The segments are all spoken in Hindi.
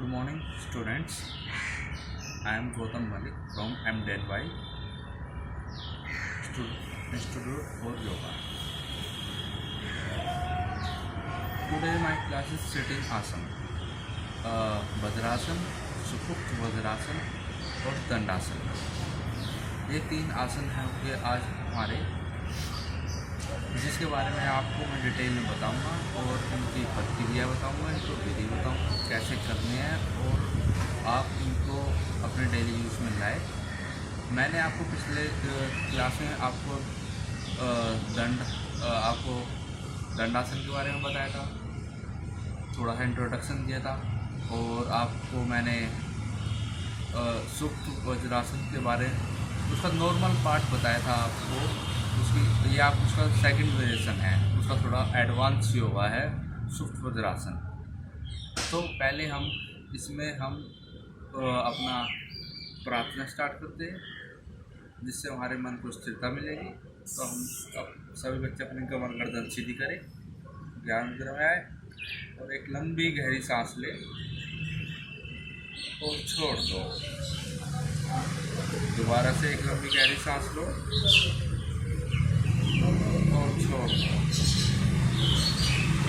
Good morning, students. I am Gautam Malik from MDNY Institute for Yoga. Today my class is sitting asana, vajrasana, सुषुप्त vajrasana और दंडासन। ये तीन आसन हैं ये आज हमारे, जिसके बारे में आपको मैं डिटेल में बताऊंगा और इनकी प्रक्रिया बताऊंगा, इनको विधि बताऊंगा कैसे करने हैं और आप इनको अपने डेली यूज़ में लाए। मैंने आपको पिछले क्लास में आपको दंडासन के बारे में बताया था, थोड़ा सा इंट्रोडक्शन दिया था और आपको मैंने सुप्त वज्रासन के बारे में उसका नॉर्मल पार्ट बताया था आपको। उसकी ये आप उसका सेकंड वेरिएशन है, उसका थोड़ा एडवांस योगा है सुप्त वज्रासन। तो पहले हम इसमें अपना प्रार्थना स्टार्ट करते हैं, जिससे हमारे मन को स्थिरता मिलेगी। तो हम सभी बच्चे अपनी कमर गर्दन सीधी करें, ध्यान मुद्रा में आए और एक लंबी गहरी सांस ले और छोड़ दो। दोबारा से एक लंबी गहरी सांस लो और छोड़ दो।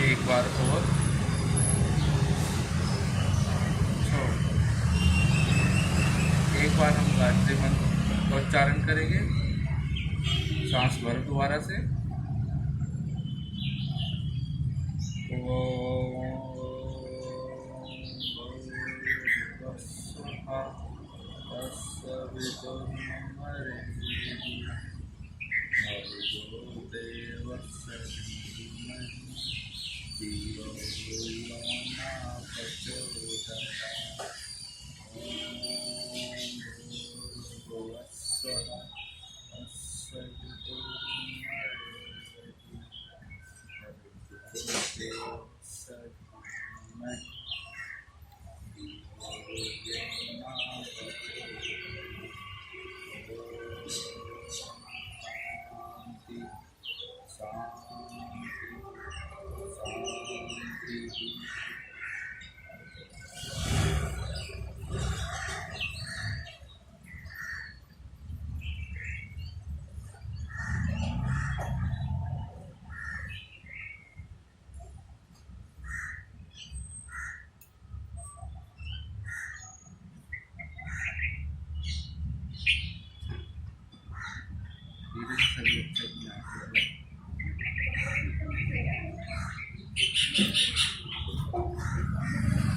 एक बार और छोड़ दो। एक बार हम गायत्री मंत्र का उच्चारण करेंगे, सांस भर दोबारा से।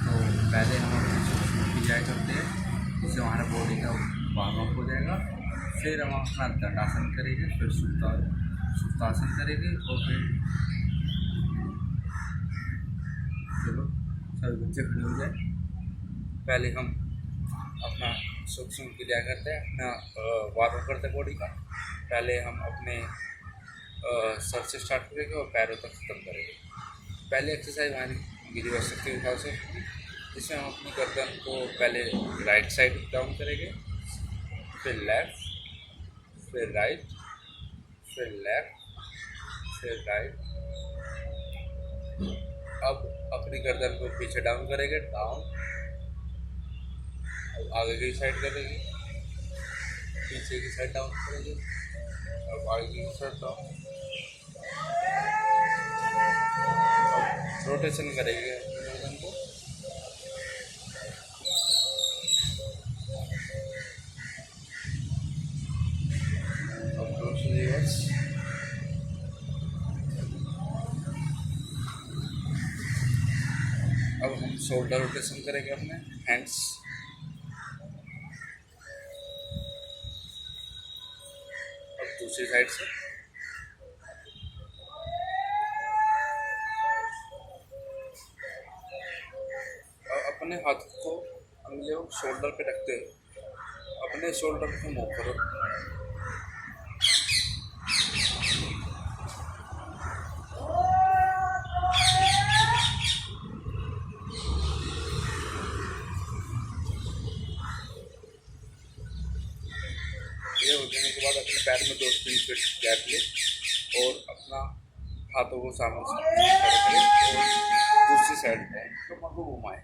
तो पहले हम अपनी क्रिया करते हैं, जिससे हमारा बॉडी का वार्म अप हो जाएगा। फिर हम अपना दंडासन करेंगे, फिर सुप्तासन करेंगे और फिर चलो सभी बच्चे खड़े हो जाए। पहले हम अपना सूक्ष्म क्रिया करते हैं, अपना वार्म अप करते हैं बॉडी का। पहले हम अपने सर से स्टार्ट करेंगे और पैरों तक खत्म करेंगे। पहले एक्सरसाइज हमारी गिरिवर शक्ति के हिसाब से, जिसमें हम अपनी गर्दन को पहले राइट साइड डाउन करेंगे, फिर लेफ्ट, फिर राइट, फिर लेफ्ट, फिर राइट। अब अपनी गर्दन को पीछे डाउन करेंगे, डाउन। अब आगे की साइड करेंगे, पीछे की साइड डाउन करेंगे, अब आगे की साइड डाउन। रोटेशन करेंगे गर्दन को। अब रिवर्स। अब हम शोल्डर रोटेशन करेंगे अपने हैंड्स। अब दूसरी साइड से अपने हाथ को अंगुलियों शोल्डर पे रखते हैं, अपने शोल्डर को मूव करो। ये हो जाने के बाद अपने पैर में 2-3 फीट गैप ले और अपना हाथों को सामने से करें और दूसरी साइड में कमर को घुमाएं।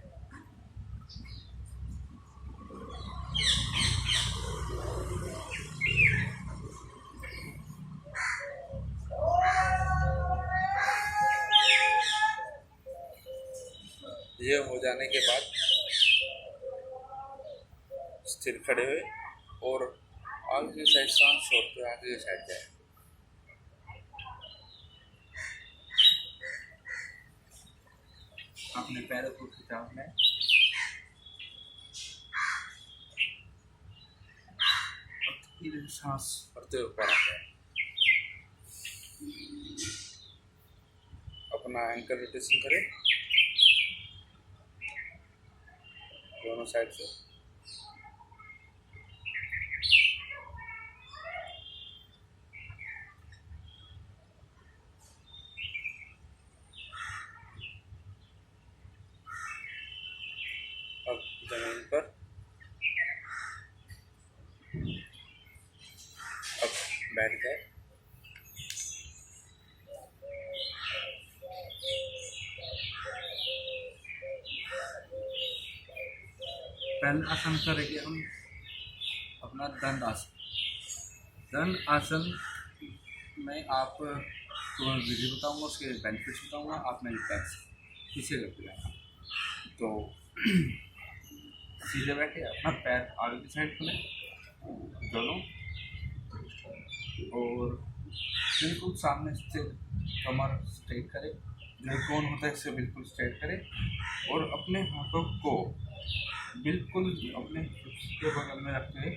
ये हो जाने के बाद स्थिर खड़े हुए और आगे की साइड सांस छोड़ते हुए आगे की साइड जाए। अपने पैरों को खिंचाव में धीरे सांस भरते हुए ऊपर आते हैं। अपना एंकर रोटेशन करें दोनों साइड से। अब जमीन पर अब बैठ गए। पहले आसन करेंगे हम अपना दंड आसन। दंड आसन में आप तो विधि बताऊंगा, उसके बेनिफिट्स बताऊंगा, आप मेरे पैर पीछे करके जाना। तो सीधे बैठे अपना पैर आगे की साइड खुले दोनों और बिल्कुल सामने से कमर स्ट्रेट करें, जो कोण होता है इससे बिल्कुल स्ट्रेट करें और अपने हाथों को बिल्कुल अपने के बगल में रखते हुए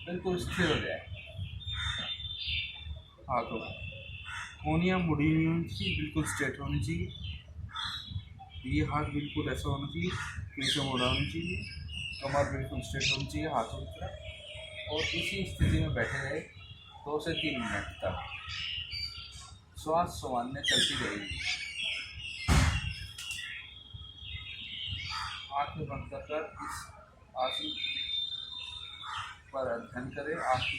बिल्कुल स्थिर हो जाए। हाथों कोहनियाँ मुड़ी हुई होनी चाहिए, बिल्कुल स्ट्रेट होनी चाहिए। ये हाथ बिल्कुल ऐसा होना चाहिए, पीछे मुड़ा होना चाहिए, कमर बिल्कुल स्ट्रेट होनी चाहिए हाथों की तरफ। और इसी स्थिति में बैठे रहे 2 से 3 मिनट तक। श्वास सामान्य चलती रहेगी। आंखें बंद कर इस आसन पर अध्ययन करें। आपकी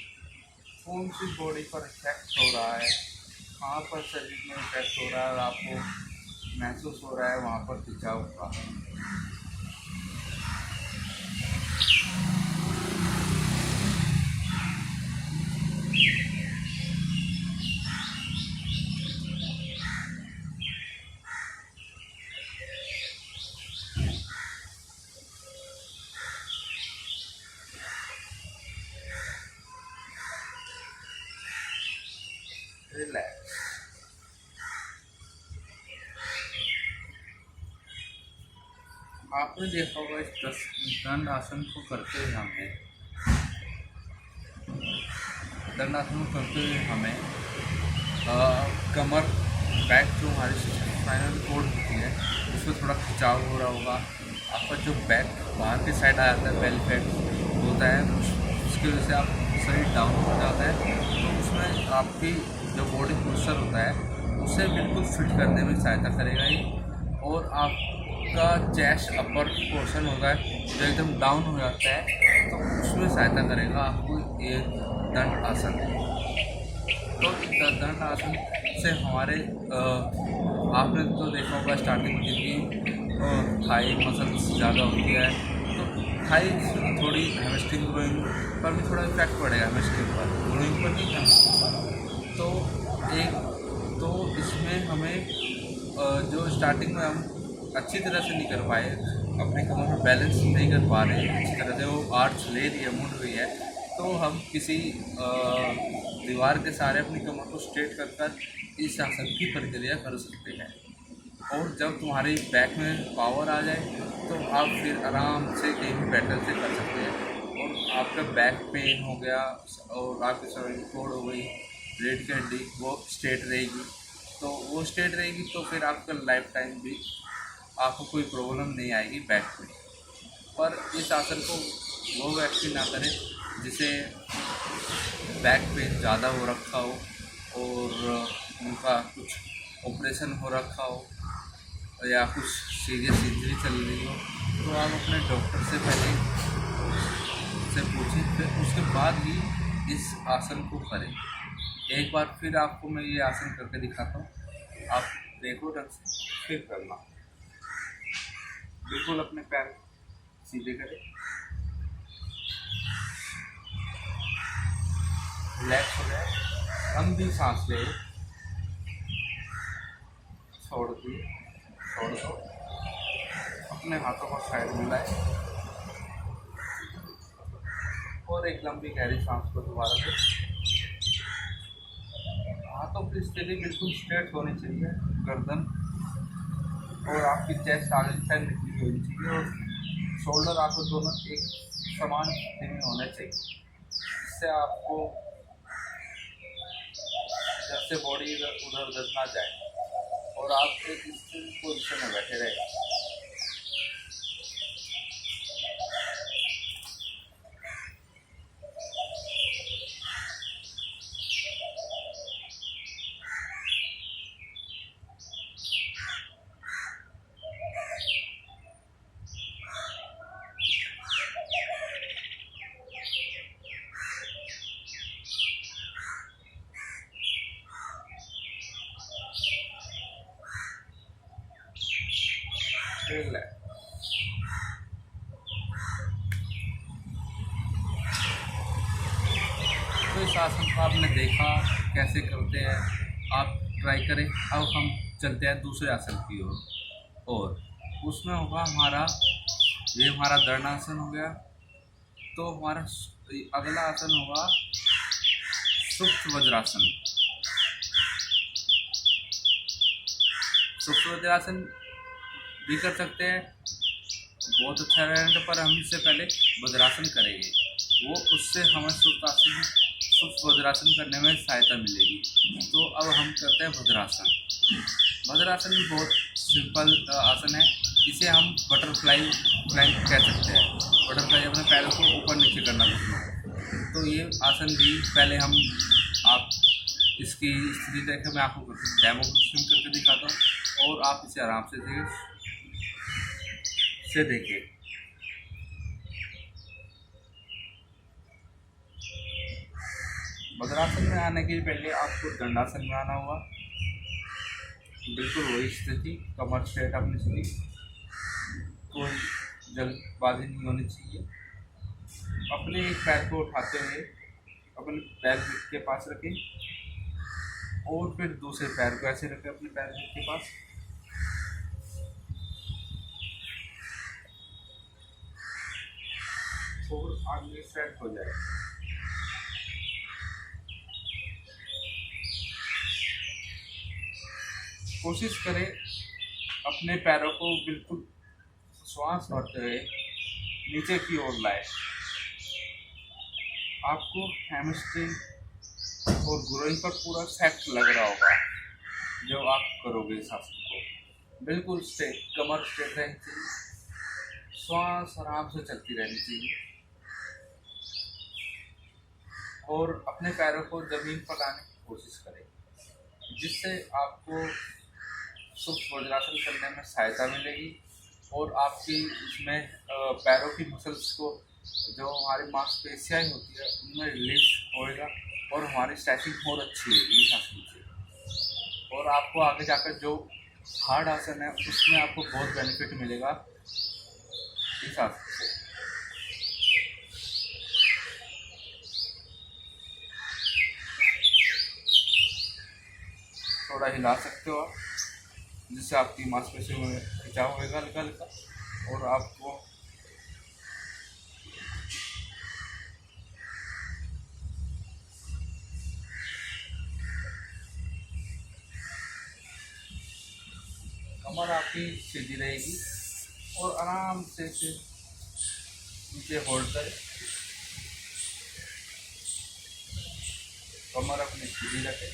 कौन सी बॉडी पर इफेक्ट हो रहा है, कहाँ पर शरीर में इफेक्ट हो रहा है और आपको महसूस हो रहा है वहाँ पर खिंचाव का। रिलैक्स। आपने देखा होगा इस दंड आसन को करते हुए हमें कमर बैक जो हमारी स्पाइनल कॉर्ड होती है उसमें थोड़ा खिंचाव हो रहा होगा। आपका जो बैक बाहर की साइड आ जाता है, बेल फैट होता है, उसकी वजह से आप शरीर डाउन हो जाता है। तो उसमें आपकी जो बॉडी पोस्चर होता है उसे बिल्कुल फिट करने में सहायता करेगा ये। और आपका चेस्ट अपर पोर्शन होता है जो एकदम डाउन हो जाता है, तो उसमें सहायता करेगा आपको ये दंड आसन। तो दंड आसन से हमारे आपने तो देखा होगा स्टार्टिंग में जिनकी थाई मसल्स ज़्यादा होती है तो थाई थोड़ी हैमस्ट्रिंग ग्रोइंग पर भी थोड़ा इफेक्ट पड़ेगा, हैमस्ट्रिंग पर, ग्रोइंग पर नहीं, हैमस्ट्रिंग पर। तो इसमें हमें जो स्टार्टिंग में हम अच्छी तरह से नहीं कर पाए, अपने कमर में बैलेंस नहीं कर पा रहे हैं अच्छी तरह से, वो आर्च ले रही है, मुड़ रही है, तो हम किसी दीवार के सहारे अपनी कमर को स्ट्रेट कर इस आसन की प्रक्रिया कर सकते हैं। और जब तुम्हारी बैक में पावर आ जाए तो आप फिर आराम से कहीं भी बैठल से कर सकते हैं। और आपका बैक पेन हो गया और आपकी स्पाइनल कॉर्ड हो गई, रीढ़ की हड्डी वो स्ट्रेट रहेगी, तो वो स्ट्रेट रहेगी तो फिर आपका लाइफ टाइम भी आपको कोई प्रॉब्लम नहीं आएगी बैक में। पर इस आसन को वो व्यक्ति ना करें जिसे बैक पेन ज़्यादा हो रखा हो और उनका कुछ ऑपरेशन हो रखा हो या कुछ सीरियस इंजरी चल रही हो, तो आप अपने डॉक्टर से पहले से पूछें, फिर उसके बाद ही इस आसन को करें। एक बार फिर आपको मैं ये आसन करके दिखाता हूँ, आप देखो ढंग से फिर करना। बिल्कुल अपने पैर सीधे करें, रिलैक्स हो जाए, लंबी सांस ले, छोड़ दो, अपने हाथों को साइड में लाए और एक लंबी गहरी सांस को दोबारा से। हाथों की स्थिति बिल्कुल स्ट्रेट होनी चाहिए, गर्दन और आपकी चेस्ट आगे की साइड निकली होनी चाहिए और शोल्डर आपको दोनों एक समान स्थिति में होने चाहिए, जिससे आपको जैसे बॉडी इधर उधर ना जाए और आप एक स्थिर पोजिशन में बैठे रहे। रिलैक्स। तो इस आसन को आपने देखा कैसे करते हैं, आप ट्राई करें। अब हम चलते हैं दूसरे आसन की ओर और उसमें होगा हमारा, ये हमारा दंडासन हो गया। तो हमारा अगला आसन होगा सुप्त वज्रासन। सुप्त वज्रासन भी कर सकते हैं, बहुत अच्छा रहेगा, पर हम इससे पहले वज्रासन करेंगे, वो उससे हमें सुप्त वज्रासन करने में सहायता मिलेगी। तो अब हम करते हैं वज्रासन। वज्रासन भी बहुत सिंपल आसन है, इसे हम बटरफ्लाई प्लैंक कह सकते हैं। बटरफ्लाई अपने पैरों को ऊपर नीचे करना पड़ता। तो ये आसन भी पहले आप इसकी स्थिति देखें, मैं आपको डेमोन्स्ट्रेशन करके दिखाता हूँ और आप इसे आराम से देखें। वज्रासन में आने के पहले आपको दंडासन में आना होगा। बिल्कुल वही स्थिति, कमर स्ट्रेट अपनी स्थिति, कोई जल्दबाजी नहीं होनी चाहिए। अपने एक पैर को उठाते हुए अपने पैर के पास रखें और फिर दूसरे पैर को ऐसे रखें अपने पैर के पास। और आगे सेट हो जाए। कोशिश करें अपने पैरों को बिल्कुल श्वास भरते हुए नीचे की ओर लाए। आपको हैमस्ट्रिंग और ग्रोइन पर पूरा इफेक्ट लग रहा होगा जब आप करोगे इस आसन को। बिल्कुल स्ट्रेट, कमर स्ट्रेट रहनी चाहिए, श्वास आराम से चलती रहनी चाहिए और अपने पैरों को जमीन पर लाने की कोशिश करें, जिससे आपको सुप्त वज्रासन करने में सहायता मिलेगी और आपकी इसमें पैरों की मसल्स को, जो हमारी मांसपेशियाँ होती है, उनमें रिलीफ होएगा और हमारी स्ट्रेचिंग और अच्छी होगी इस आसन से। और आपको आगे जाकर जो हार्ड आसन है उसमें आपको बहुत बेनिफिट मिलेगा इस आसन से। थोड़ा हिला सकते हो आप, जिससे आपकी मांसपेशियों में खिंचाव होगा हल्का हल्का और आपको कमर आपकी सीधी रहेगी और आराम से नीचे होल्ड करें। कमर अपनी सीधी रखें।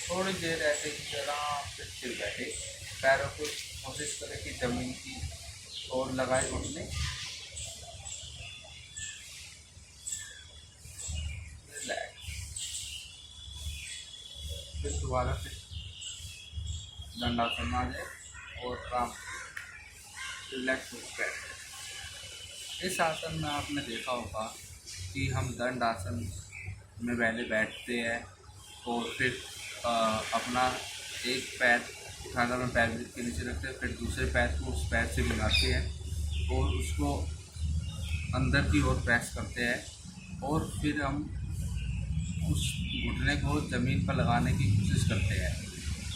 थोड़ी देर ऐसे ही आराम से स्थिर बैठे, पैरों को कोशिश करें कि जमीन की ओर लगाए उठने। फिर दोबारा से दंडासन आ जाए और आराम से रिलैक्स होकर बैठे। इस आसन में आपने देखा होगा कि हम दंड आसन में पहले बैठते हैं और फिर अपना एक पैर उठाकर अपने पैर के नीचे रखते हैं, फिर दूसरे पैर को उस पैर से मिलाते हैं और उसको अंदर की ओर प्रेस करते हैं और फिर हम उस घुटने को ज़मीन पर लगाने की कोशिश करते हैं,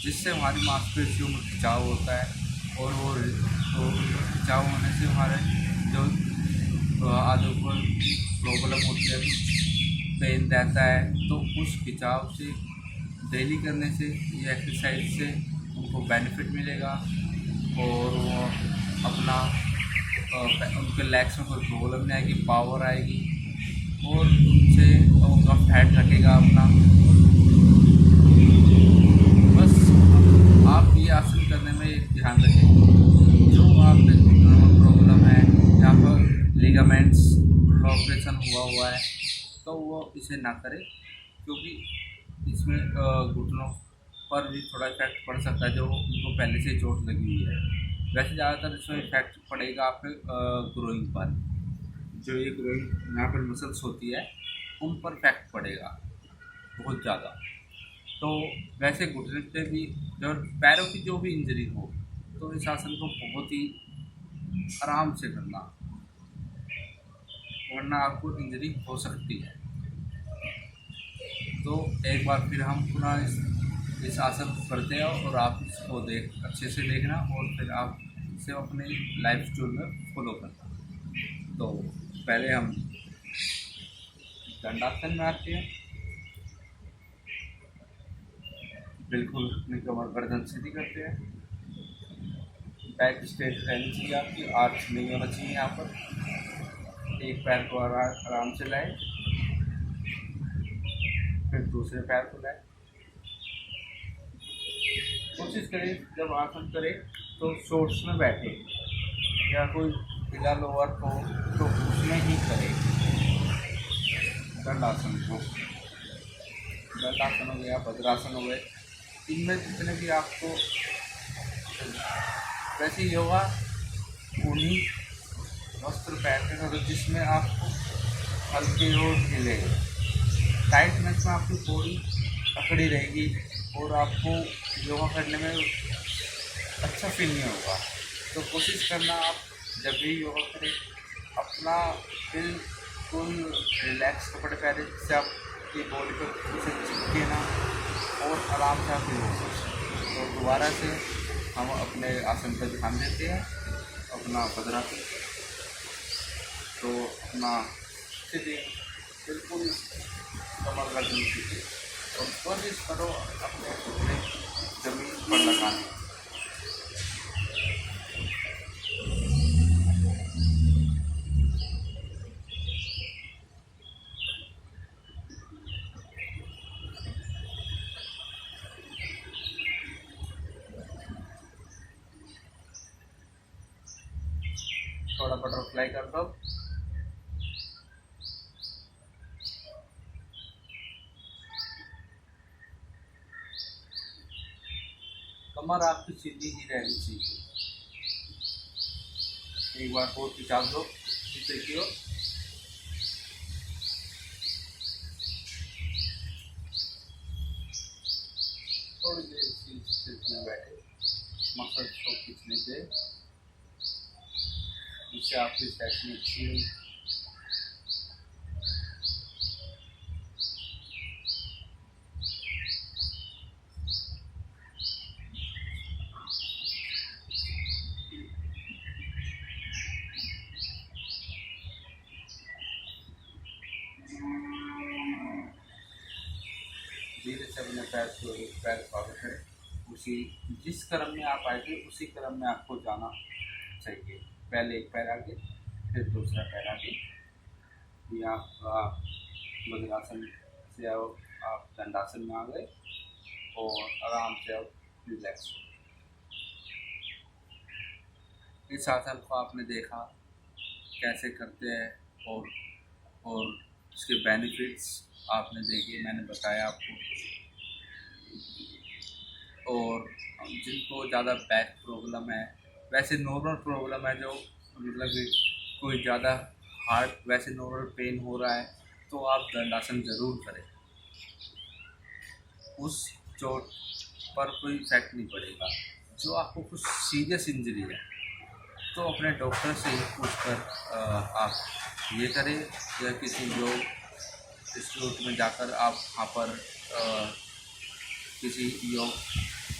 जिससे हमारी मांसपेशियों में खिंचाव होता है। और वो तो खिंचाव होने से हमारे जो आदू को प्रॉब्लम होती है, पेन रहता है, तो उस खिंचाव से डेली करने से, ये एक्सरसाइज से उनको बेनिफिट मिलेगा। और वो अपना उनके लेग्स में कोई प्रॉब्लम नहीं आएगी, पावर आएगी, और उनसे उनका फैट घटेगा अपना। बस आप ये आसन करने में एक ध्यान रखें, जो आपके घुटनों में प्रॉब्लम है, यहाँ पर लिगामेंट्स का ऑपरेशन हुआ है, तो वो इसे ना करें, क्योंकि इसमें घुटनों पर भी थोड़ा इफेक्ट पड़ सकता है, जो उनको पहले से चोट लगी हुई है। वैसे ज़्यादातर इसमें इफेक्ट पड़ेगा आपके ग्रोइंग पर, जो ये ग्रोइंग यहाँ पर मसल्स होती है, उन पर इफेक्ट पड़ेगा बहुत ज़्यादा। तो वैसे घुटने पे भी, और पैरों की जो भी इंजरी हो, तो इस आसन को बहुत ही आराम से करना, वरना आपको इंजरी हो सकती है। तो एक बार फिर हम पुनः इस आसन को करते हैं, और आप इसको अच्छे से देखना, और फिर आप इसे अपने लाइफ स्टाइल में फॉलो करना। तो पहले हम दंडासन में आते हैं। बिल्कुल अपनी कमर गर्दन सीधी करते हैं, बैक स्ट्रेट रहनी चाहिए आपकी, आर्च नहीं होना चाहिए यहाँ पर। एक पैर को आराम से लाए, फिर दूसरे पैर को लाए। कोशिश करें जब आसन करें तो शॉर्ट्स में बैठे, या कोई ढीला लोअर हो तो उसमें ही करें दंडासन को। दंडासन हो गया, भद्रासन हो गए, इनमें जितने भी आपको, वैसे योगा उन्हीं वस्त्र पहनते करो जिसमें आपको हल्के और ढीले, टाइटनेस में आपकी बॉडी पकड़ी रहेगी, और आपको योगा करने में अच्छा फील नहीं होगा। तो कोशिश करना आप जब भी योगा करें, अपना बिल्कुल रिलैक्स कपड़े पहने, जिससे आपकी बॉडी पर किसी से चिपके ना, और आराम से आप योग कर सकें। तो दोबारा से हम अपने आसन पर ध्यान देते हैं, अपना भद्रासन। तो अपना सीधे बिल्कुल कमर गर्दन सीधे, और कोशिश करो अपने घुटने जमीन पर लगाने। थोड़ा बटरफ्लाई कर दो। कमर आपकी सीधी ही रहनी चाहिए। एक बार और खिंचा दो पीछे की ओर। थोड़ी देर इसी स्थिति में बैठे, मसल्स को खींचने से, जिससे आपकी स्ट्रेचिंग अच्छी हुई। धीरे से अपने पैर को आगे करें। उसी जिस क्रम में आप आए थे उसी क्रम में आपको जाना चाहिए। पहले एक पैर आगे, फिर दूसरा पैर आगे। ये आपका वज्रासन से आप दंडासन में आ गए, और आराम से आप रिलैक्स हो। इस आसन को आपने देखा कैसे करते हैं, और इसके बेनिफिट्स आपने देखे, मैंने बताया आपको। और जिनको ज़्यादा बैक प्रॉब्लम है, वैसे नॉर्मल प्रॉब्लम है, जो मतलब कि कोई ज़्यादा हार्ड वैसे नॉर्मल पेन हो रहा है, तो आप दंडासन ज़रूर करें। उस चोट पर कोई इफेक्ट नहीं पड़ेगा। जो आपको कुछ सीरियस इंजरी है, तो अपने डॉक्टर से ही पूछकर आप ये करें, या किसी योग इंस्टीट्यूट में जाकर आप वहाँ पर किसी योग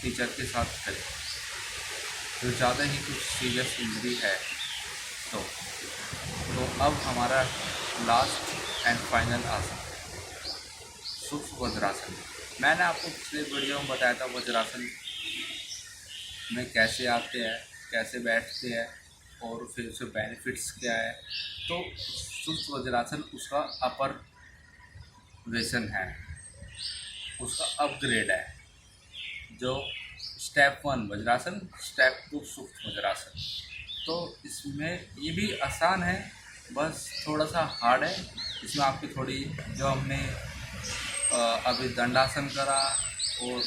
टीचर के साथ करें। जो ज़्यादा ही कुछ सीरियस इंजरी है तो अब हमारा लास्ट एंड फाइनल आसन सूक्ष्म वज्रासन। मैंने आपको पिछले वीडियो में बताया था वज्रासन में कैसे आते हैं, कैसे बैठते हैं और फिर उसके बेनिफिट्स क्या है। तो सूक्ष्म वज्रासन उसका अपर वेशन है, उसका अपग्रेड है। जो स्टेप 1 वज्रासन, स्टेप 2 सूक्ष्म वज्रासन। तो इसमें ये भी आसान है, बस थोड़ा सा हार्ड है। इसमें आपकी थोड़ी जो हमने अभी दंडासन करा और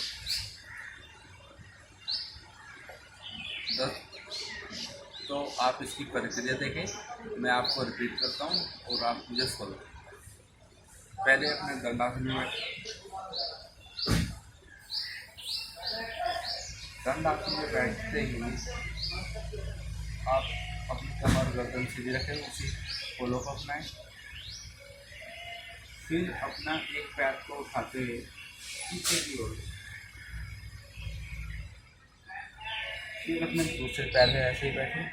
तो आप इसकी प्रक्रिया देखें। मैं आपको रिपीट करता हूँ और आप मुझे फॉलो। पहले अपने दंडासन में बैठते ही आप अपनी कमर गर्दन सीधी रखें, उसी फॉलो को अपनाएं। फिर अपना एक पैर को उठाते हुए पीछे की ओर, फिर अपने दूसरे पैर में ऐसे ही बैठें।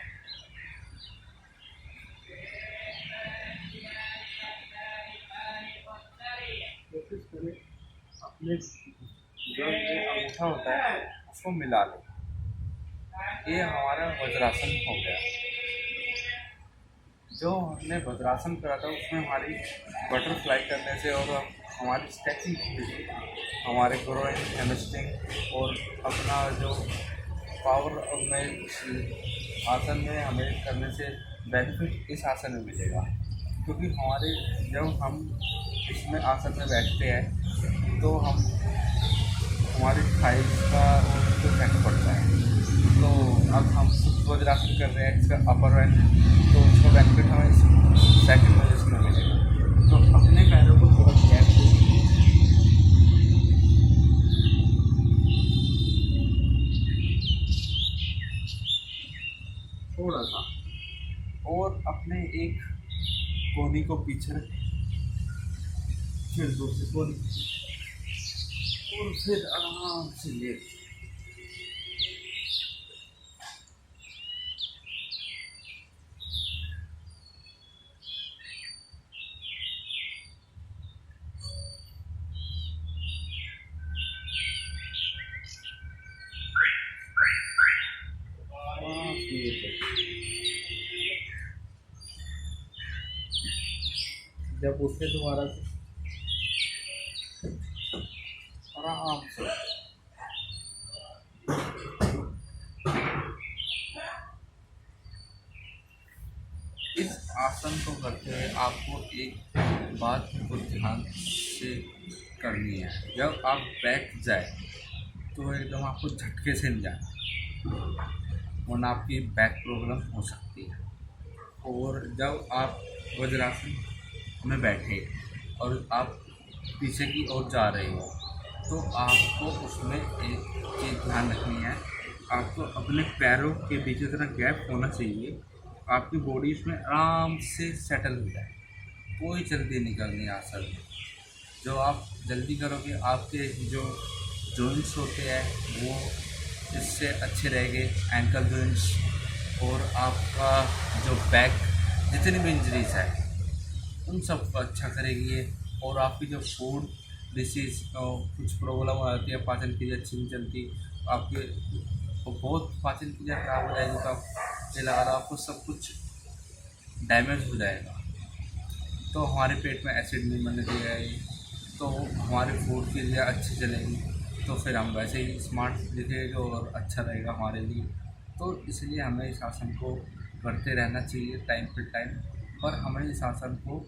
कोशिश करें अपने जो ये अंगूठा होता है उसको मिला लें। ये हमारा वज्रासन हो गया। जो हमने वज्रासन करा था उसमें हमारी बटरफ्लाई करने से और हमारी स्ट्रेचिंग की, हमारे ग्रोइंग, हैमस्ट्रिंग और अपना जो पावर में आसन में हमें करने से बेनिफिट इस आसन में मिलेगा। क्योंकि हमारे जब हम इसमें आसन में बैठते हैं तो हमारी थाइस का और इफेक्ट पड़ता है। तो अब हम वज्रासन कर रहे हैं, इसका अपर एंड, तो उसका बेनिफिट हमें सेकंड पोजीशन में मिलेगा। तो अपने पैरों को थोड़ा गैप दीजिए, थोड़ा सा, और अपने एक कोहनी को पीछे रखें, फिर दूसरी कोहनी, और फिर आराम से लेट। जब उसे दोबारा से आराम से इस आसन को करते हुए आपको एक बात को ध्यान से करनी है। जब आप बैठ जाए तो एकदम आपको झटके से नहीं जाना, वरना आपकी बैक प्रॉब्लम हो सकती है। और जब आप वज्रासन में बैठे और आप पीछे की ओर जा रहे हो तो आपको उसमें एक चीज़ ध्यान रखनी है, आपको अपने पैरों के बीच इतना गैप होना चाहिए, आपकी बॉडी इसमें आराम से सेटल हो जाए। कोई जल्दी नहीं करनी आसन में। जो आप जल्दी करोगे आपके जो जॉइंट्स होते हैं वो इससे अच्छे रहेंगे, एंकल जॉइंट्स, और आपका जो बैक जितनी भी इंजरीज है उन सबको अच्छा करेगी ये। और आपकी जो फूड डिसीज कुछ प्रॉब्लम हो जाती है, पाचन क्रिया अच्छी नहीं चलती, आपके बहुत पाचन क्रिया खराब हो जाएगी, तो आपके लगा आपको सब कुछ डैमेज हो जाएगा। तो हमारे पेट में एसिड नहीं बनने देगा ये, तो हमारी फूड क्रिया अच्छी चलेगी, तो फिर हम वैसे ही स्मार्ट दिखेगा और अच्छा रहेगा हमारे लिए। तो इसलिए हमें इस आसन को करते रहना चाहिए टाइम पे टाइम, पर हमें इस आसन को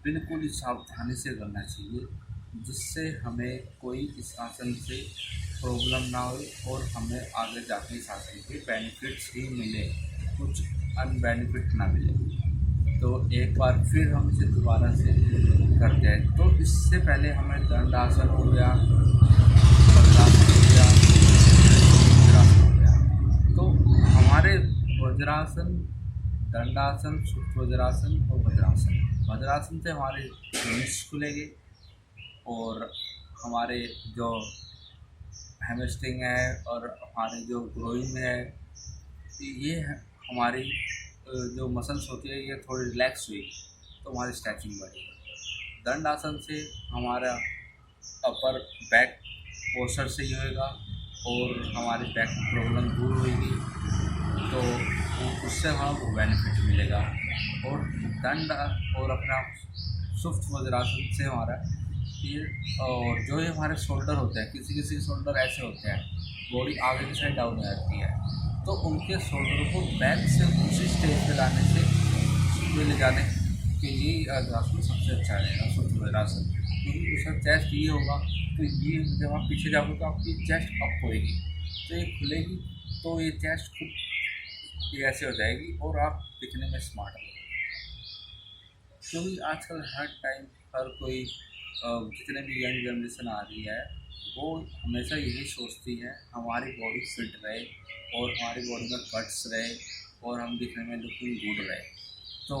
बिल्कुल ही सावधानी से करना चाहिए, जिससे हमें कोई इस आसन से प्रॉब्लम ना हो और हमें आगे जाके इस आसन के बेनिफिट्स ही मिले, कुछ अनबेनिफिट ना मिले। तो एक बार फिर हम इसे दोबारा से करते हैं। तो इससे पहले हमें दंडासन हो गया, वज्रासन हो गया, वज्रासन हो गया। तो हमारे वज्रासन, दंडासन, सूक्ष्म वज्रासन और वज्रासन से हमारे जॉइंट्स खुलेंगे, और हमारे जो हैमस्ट्रिंग है और हमारे जो ग्रोइंग है, ये हमारी जो मसल्स होती है ये थोड़ी रिलैक्स हुई तो हमारी स्ट्रेचिंग बढ़ी। दंड आसन से हमारा अपर बैक पोस्चर सही होएगा और हमारी बैक प्रॉब्लम दूर होगी, तो उससे हमें बेनिफिट मिलेगा। और दंड और अपना सुप्त वज्रासन से हमारा ये, और जो ये हमारे शोल्डर होते हैं, किसी किसी शोल्डर ऐसे होते हैं बॉडी आगे की साइड डाउन हो जाती है, तो उनके शोल्डर को बैक से उसी स्टेज पे लाने से ले जाने के लिए आसन सबसे अच्छा रहेगा सुप्त वज्रासन। क्योंकि उसका चेस्ट ये होगा तो ये जब आप पीछे जाओगे तो आपकी चेस्ट अप होएगी, तो ये खुलेगी तो ये चेस्ट खुद ये ऐसे हो जाएगी और आप दिखने में स्मार्ट हो। क्योंकि आजकल हर टाइम हर कोई जितने भी यंग जनरेशन आ रही है वो हमेशा यही सोचती है हमारी बॉडी फिट रहे और हमारी बॉडी में कट्स रहे और हम दिखने में लुकिंग गुड रहे। तो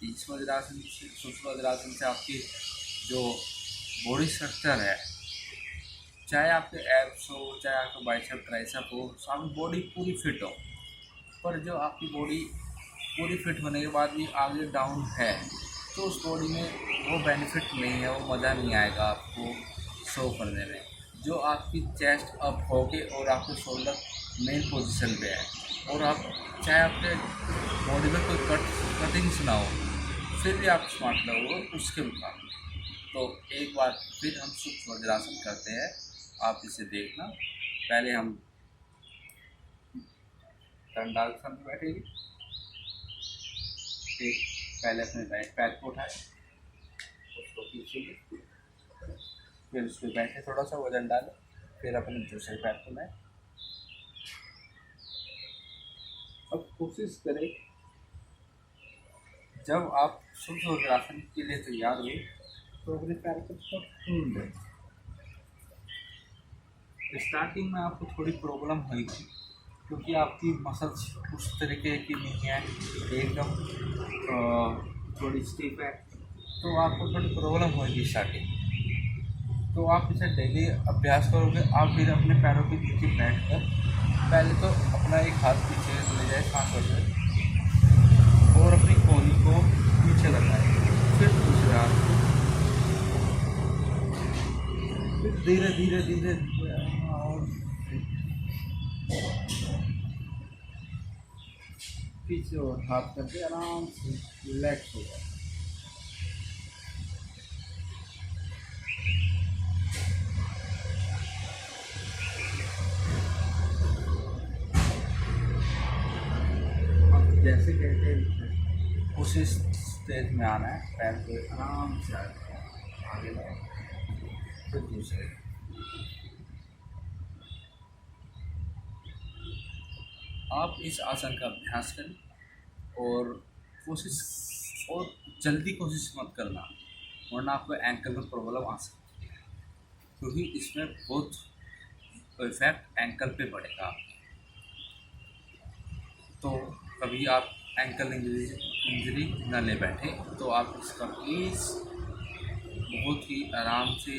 इस वज्रासन से, सूक्ष्म वज्रासन से आपकी जो बॉडी स्ट्रक्चर है, चाहे आपके एब्स हो, चाहे आपका बाइसेप ट्राइसेप हो, आपकी बॉडी पूरी फिट हो, पर जो आपकी बॉडी पूरी फिट होने के बाद भी आगे डाउन है तो उस बॉडी में वो बेनिफिट नहीं है, वो मज़ा नहीं आएगा आपको शो करने में। जो आपकी चेस्ट अप होके और आपके शोल्डर मेन पोजीशन पे है और आप चाहे आपके बॉडी में कोई कटिंग्स ना हो फिर भी आप स्मार्ट लगोगे उसके मुकाबले। तो एक बार फिर हम सूक्ष्म वज्रासन करते हैं, आप इसे देखना। पहले हम दंडासन में बैठेंगे, एक पहले अपने राइट पैर को उठाए, उसको पीछे ले, फिर उस पर बैठे, थोड़ा सा वजन डालें, फिर अपने दूसरे पैर को लाए। अब कोशिश करें जब आप सूक्ष्म वज्रासन के लिए तैयार हुए तो अपने पैर को खोल दें। स्टार्टिंग में आपको थोड़ी प्रॉब्लम होगी क्योंकि आपकी मसल्स उस तरीके की नहीं है, एकदम थोड़ी स्टिफ है, तो आपको थोड़ी प्रॉब्लम होगी स्टार्टिंग। तो आप इसे डेली अभ्यास करोगे। आप फिर अपने पैरों के नीचे बैठ कर पहले तो अपना एक हाथ पीछे ले जाए, सांस ले और अपनी कोहनी को पीछे लगाए, फिर दूसरे हाथ को, फिर धीरे धीरे धीरे पीछे और हाथ करके आराम से रिलैक्स हो जाए। जैसे कहते हैं उसी स्टेज में आना है, पैर को आराम से आगे लाए, फिर दूसरे। आप इस आसन का अभ्यास करें और कोशिश और जल्दी कोशिश मत करना, वरना आपको एंकल में प्रॉब्लम आ सकती है, क्योंकि इसमें बहुत इफेक्ट एंकल पे पड़ेगा। तो कभी आप एंकल इंजरी न ले बैठे, तो आप इसका प्लीज़ बहुत ही आराम से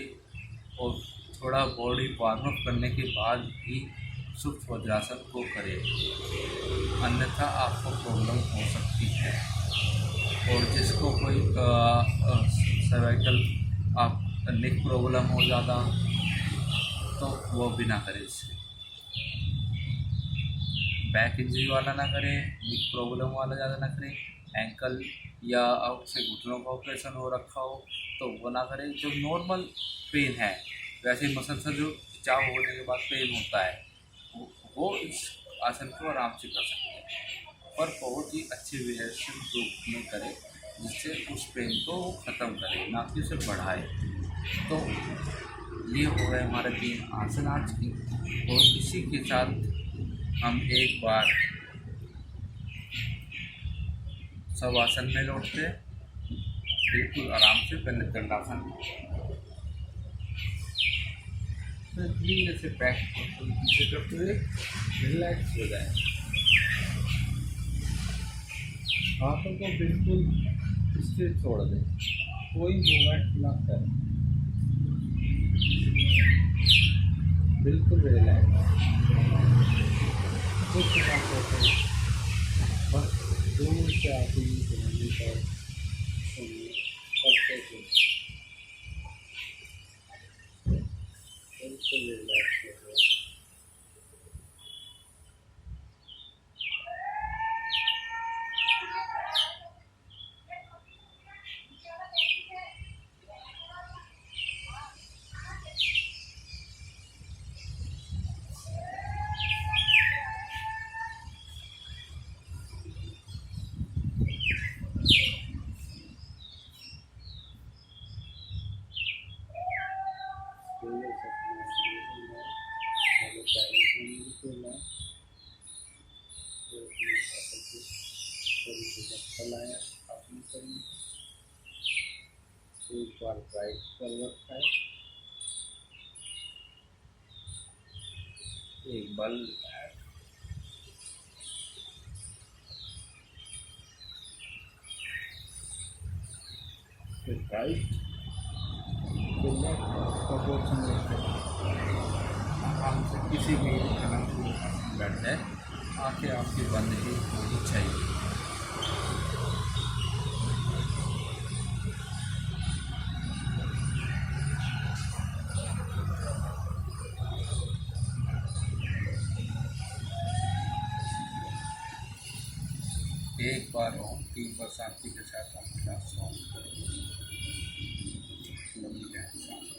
और थोड़ा बॉडी वार्म अप करने के बाद ही सूक्ष्म वज्रासन को करें, अन्यथा आपको प्रॉब्लम हो सकती है। और जिसको कोई सर्वाइकल आप नेक प्रॉब्लम हो ज़्यादा तो वो भी ना करें, इससे बैक इंजरी वाला ना करें, नेक प्रॉब्लम वाला ज़्यादा ना करें, एंकल या आपसे घुटनों का ऑपरेशन हो रखा हो तो वो ना करें। जो नॉर्मल पेन है, वैसे मसल से जो खिंचाव होने के बाद पेन होता है वो इस आसन को आराम से कर सकते हैं, और बहुत ही अच्छे वेरिएशन ग्रुप में करें जिससे उस पेन को ख़त्म करें, ना कि उसे बढ़ाए। तो ये हो गए हमारे 3 आसन आज की, और इसी के साथ हम एक बार सब आसन में लौटते हैं बिल्कुल आराम से। पहले दंडासन, फिर धीरे से बैक को पीछे करते हुए रिलैक्स हो जाए, हाथों को बिल्कुल स्ट्रेट छोड़ दें, कोई मूवमेंट ना करें। बिल्कुल रिलैक्स, कुछ ना सोचो, बस दूर से आती हुई ध्वनि पर सुनिए, करते हुए बिल्कुल रिलैक्स हो गए। Relax अपना breathing है, पहले पहले बिल्कुल है, फिर अपने हाथों को थोड़ी सी फैलाया अपने शरीर को, एक बार राइट कर रखा है, एक बल फिर राइट, फिर लेफ्ट का पोर्शन रखें। आराम से किसी भी अनुकूल आसन में बैठ जाए, आंखें आपकी बंद ही होनी चाहिए। एक बार ओम 3 बार शांति के साथ अपना सांस करें, लंबी गहरी सांस।